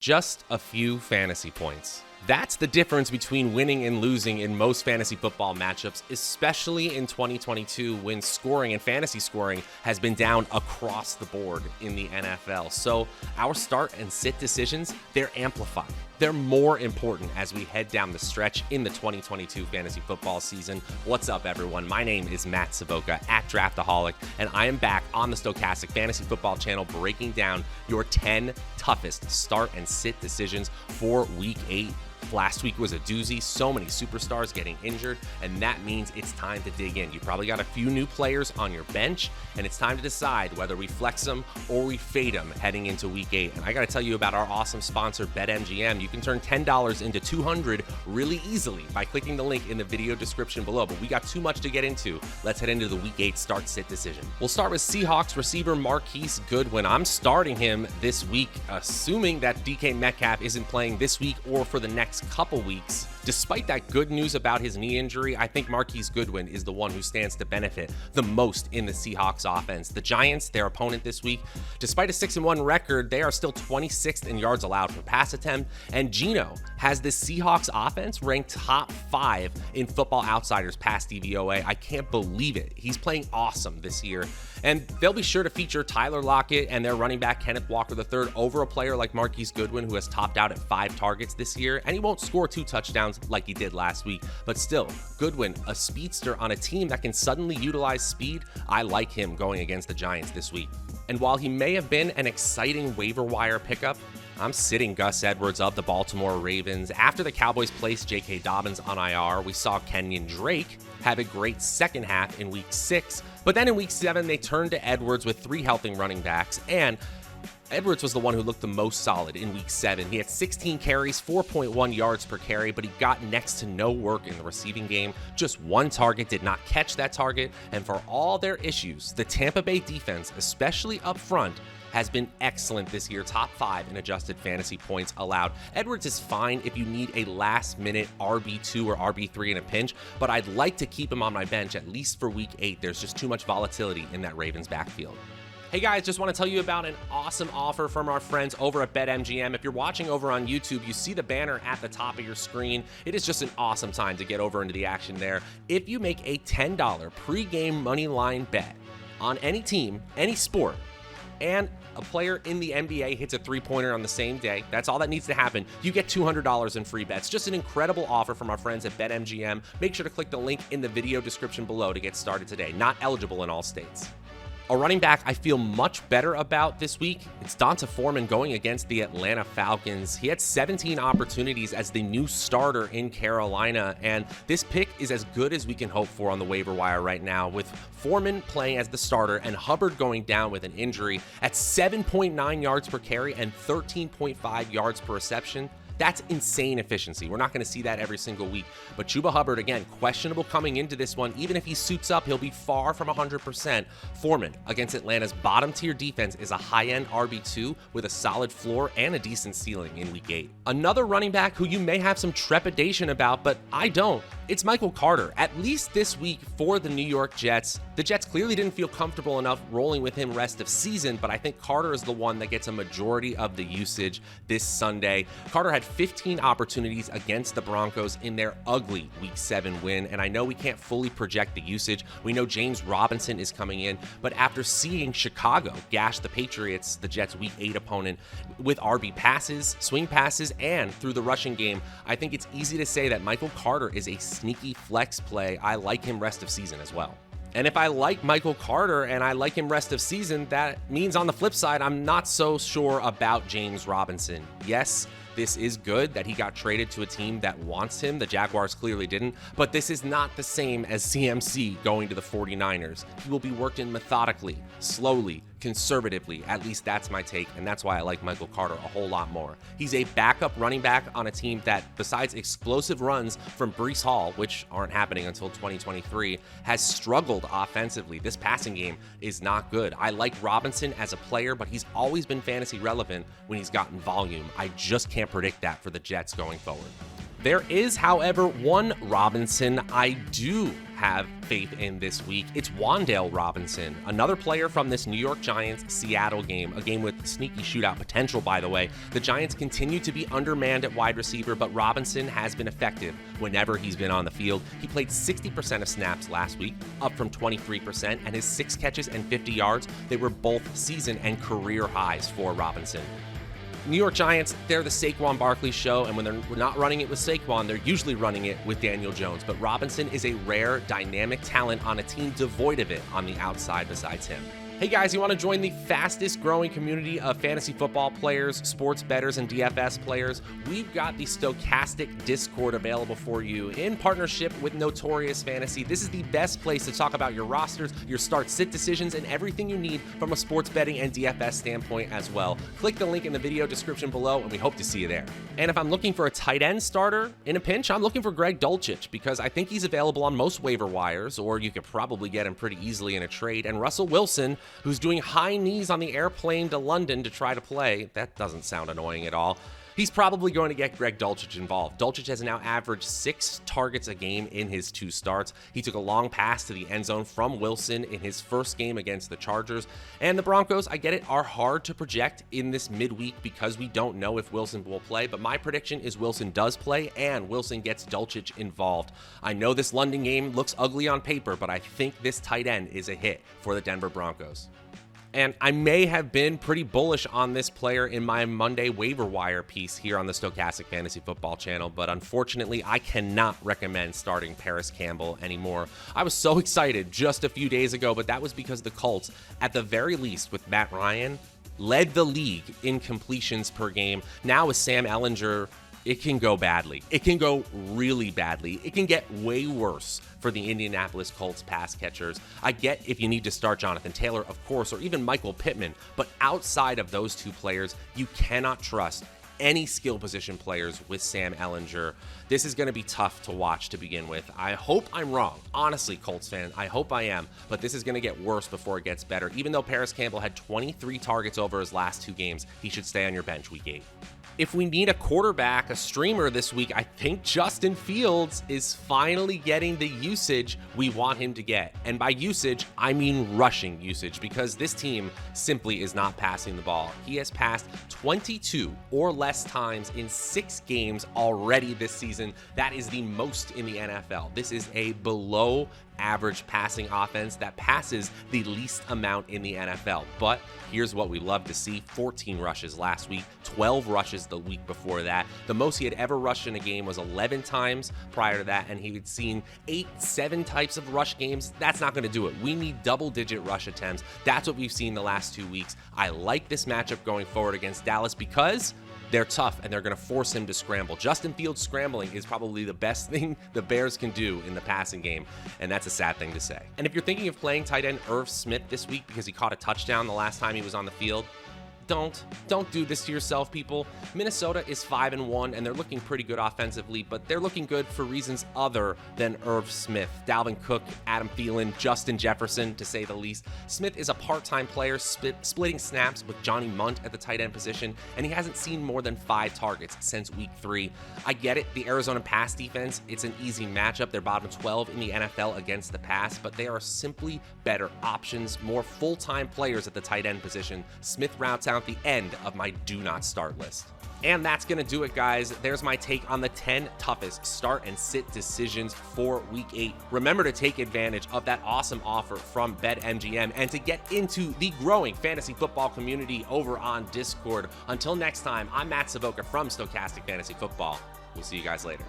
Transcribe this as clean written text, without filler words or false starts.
Just a few fantasy points. That's the difference between winning and losing in most fantasy football matchups, especially in 2022 when scoring and fantasy scoring has been down across the board in the NFL. So our start and sit decisions, they're amplified. They're more important as we head down the stretch in the 2022 fantasy football season. What's up, everyone? My name is Matt Savoca at Draftaholic, and I am back on the Stokastic Fantasy Football channel breaking down your 10 toughest start and sit decisions for Week 8. Last week was a doozy, so many superstars getting injured, and that means it's time to dig in. You probably got a few new players on your bench, and it's time to decide whether we flex them or we fade them heading into Week 8. And I got to tell you about our awesome sponsor, BetMGM. You can turn $10 into $200 really easily by clicking the link in the video description below, but we got too much to get into. Let's head into the Week 8 start-sit decision. We'll start with Seahawks receiver Marquise Goodwin. I'm starting him this week, assuming that DK Metcalf isn't playing this week or for the next couple weeks. Despite that good news about his knee injury, I think Marquise Goodwin is the one who stands to benefit the most in the Seahawks offense. The Giants, their opponent this week, despite a 6-1 record, they are still 26th in yards allowed per pass attempt, and Geno has the Seahawks offense ranked top 5 in Football Outsiders pass DVOA. I can't believe it. He's playing awesome this year, and they'll be sure to feature Tyler Lockett and their running back Kenneth Walker III over a player like Marquise Goodwin, who has topped out at 5 targets this year, and he won't score 2 touchdowns like he did last week, but still, Goodwin, a speedster on a team that can suddenly utilize speed. I like him going against the Giants this week. And while he may have been an exciting waiver wire pickup, I'm sitting Gus Edwards of the Baltimore Ravens. After the Cowboys placed J.K. Dobbins on IR, we saw Kenyon Drake have a great second half in Week 6, but then in Week 7, they turned to Edwards with 3 helping running backs, and Edwards was the one who looked the most solid in Week 7. He had 16 carries, 4.1 yards per carry, but he got next to no work in the receiving game. Just 1 target, did not catch that target, and for all their issues, the Tampa Bay defense, especially up front, has been excellent this year, top 5 in adjusted fantasy points allowed. Edwards is fine if you need a last-minute RB2 or RB3 in a pinch, but I'd like to keep him on my bench at least for Week 8. There's just too much volatility in that Ravens backfield. Hey guys, just want to tell you about an awesome offer from our friends over at BetMGM. If you're watching over on YouTube, you see the banner at the top of your screen. It is just an awesome time to get over into the action there. If you make a $10 pregame money line bet on any team, any sport, and a player in the NBA hits a 3-pointer on the same day, that's all that needs to happen, you get $200 in free bets. Just an incredible offer from our friends at BetMGM. Make sure to click the link in the video description below to get started today. Not eligible in all states. A running back I feel much better about this week, it's D'Onta Foreman going against the Atlanta Falcons. He had 17 opportunities as the new starter in Carolina, and this pick is as good as we can hope for on the waiver wire right now, with Foreman playing as the starter and Hubbard going down with an injury at 7.9 yards per carry and 13.5 yards per reception. That's insane efficiency. We're not going to see that every single week. But Chuba Hubbard, again, questionable coming into this one. Even if he suits up, he'll be far from 100%. Foreman against Atlanta's bottom-tier defense is a high-end RB2 with a solid floor and a decent ceiling in Week 8. Another running back who you may have some trepidation about, but I don't. It's Michael Carter. At least this week for the New York Jets. The Jets clearly didn't feel comfortable enough rolling with him rest of season, but I think Carter is the one that gets a majority of the usage this Sunday. Carter had 15 opportunities against the Broncos in their ugly Week 7 win, and I know we can't fully project the usage. We know James Robinson is coming in, but after seeing Chicago gash the Patriots, the Jets' Week 8 opponent, with RB passes, swing passes, and through the rushing game, I think it's easy to say that Michael Carter is a sneaky flex play. I like him rest of season as well. And if I like Michael Carter and I like him rest of season, that means on the flip side, I'm not so sure about James Robinson. Yes, this is good that he got traded to a team that wants him. The Jaguars clearly didn't, but this is not the same as CMC going to the 49ers. He will be worked in methodically, slowly, conservatively. At least that's my take, and that's why I like Michael Carter a whole lot more. He's a backup running back on a team that, besides explosive runs from Breece Hall, which aren't happening until 2023, has struggled offensively. This passing game is not good. I like Robinson as a player, but he's always been fantasy relevant when he's gotten volume. I just can't predict that for the Jets going forward. There is, however, one Robinson I do have faith in this week. It's Wandell Robinson, another player from this New York Giants-Seattle game, a game with sneaky shootout potential, by the way. The Giants continue to be undermanned at wide receiver, but Robinson has been effective whenever he's been on the field. He played 60% of snaps last week, up from 23%, and his 6 catches and 50 yards, they were both season and career highs for Robinson. New York Giants, they're the Saquon Barkley show, and when they're not running it with Saquon, they're usually running it with Daniel Jones. But Robinson is a rare, dynamic talent on a team devoid of it on the outside besides him. Hey guys, you want to join the fastest growing community of fantasy football players, sports bettors, and DFS players? We've got the Stokastic Discord available for you in partnership with Notorious Fantasy. This is the best place to talk about your rosters, your start-sit decisions, and everything you need from a sports betting and DFS standpoint as well. Click the link in the video description below, and we hope to see you there. And if I'm looking for a tight end starter in a pinch, I'm looking for Greg Dolce because I think he's available on most waiver wires, or you could probably get him pretty easily in a trade. And Russell Wilson, who's doing high knees on the airplane to London to try to play. That doesn't sound annoying at all. He's probably going to get Greg Dolce involved. Dolce has now averaged 6 targets a game in his 2 starts. He took a long pass to the end zone from Wilson in his first game against the Chargers. And the Broncos, I get it, are hard to project in this midweek because we don't know if Wilson will play, but my prediction is Wilson does play and Wilson gets Dolce involved. I know this London game looks ugly on paper, but I think this tight end is a hit for the Denver Broncos. And I may have been pretty bullish on this player in my Monday waiver wire piece here on the Stokastic Fantasy Football channel, but unfortunately, I cannot recommend starting Paris Campbell anymore. I was so excited just a few days ago, but that was because the Colts, at the very least with Matt Ryan, led the league in completions per game. Now with Sam Ehlinger, it can go badly. It can go really badly. It can get way worse for the Indianapolis Colts pass catchers. I get if you need to start Jonathan Taylor, of course, or even Michael Pittman, but outside of those 2 players, you cannot trust any skill position players with Sam Ehlinger. This is going to be tough to watch to begin with. I hope I'm wrong. Honestly, Colts fan, I hope I am, but this is going to get worse before it gets better. Even though Paris Campbell had 23 targets over his last 2 games, he should stay on your bench week 8. If we need a quarterback, a streamer this week, I think Justin Fields is finally getting the usage we want him to get. And by usage, I mean rushing usage, because this team simply is not passing the ball. He has passed 22 or less times in 6 games already this season. That is the most in the NFL. This is a below average passing offense that passes the least amount in the NFL. But here's what we love to see: 14 rushes last week, 12 rushes the week before that. The most he had ever rushed in a game was 11 times prior to that, and he had seen 7 types of rush games. That's not going to do it. We need double-digit rush attempts. That's what we've seen the last 2 weeks. I like this matchup going forward against Dallas because they're tough and they're going to force him to scramble. Justin Fields scrambling is probably the best thing the Bears can do in the passing game, and that's a sad thing to say. And if you're thinking of playing tight end Irv Smith this week because he caught a touchdown the last time he was on the field, don't do this to yourself, people. Minnesota is 5-1, and they're looking pretty good offensively, but they're looking good for reasons other than Irv Smith. Dalvin Cook, Adam Thielen, Justin Jefferson, to say the least. Smith is a part-time player splitting snaps with Johnny Munt at the tight end position, and he hasn't seen more than 5 targets since week 3. I get it, the Arizona pass defense, it's an easy matchup. They're bottom 12 in the NFL against the pass, but they are simply better options, more full-time players at the tight end position. Smith routes out the end of my do not start list. And that's going to do it, guys. There's my take on the 10 toughest start and sit decisions for week 8. Remember to take advantage of that awesome offer from BetMGM and to get into the growing fantasy football community over on Discord. Until next time, I'm Matt Savoca from Stokastic Fantasy Football. We'll see you guys later.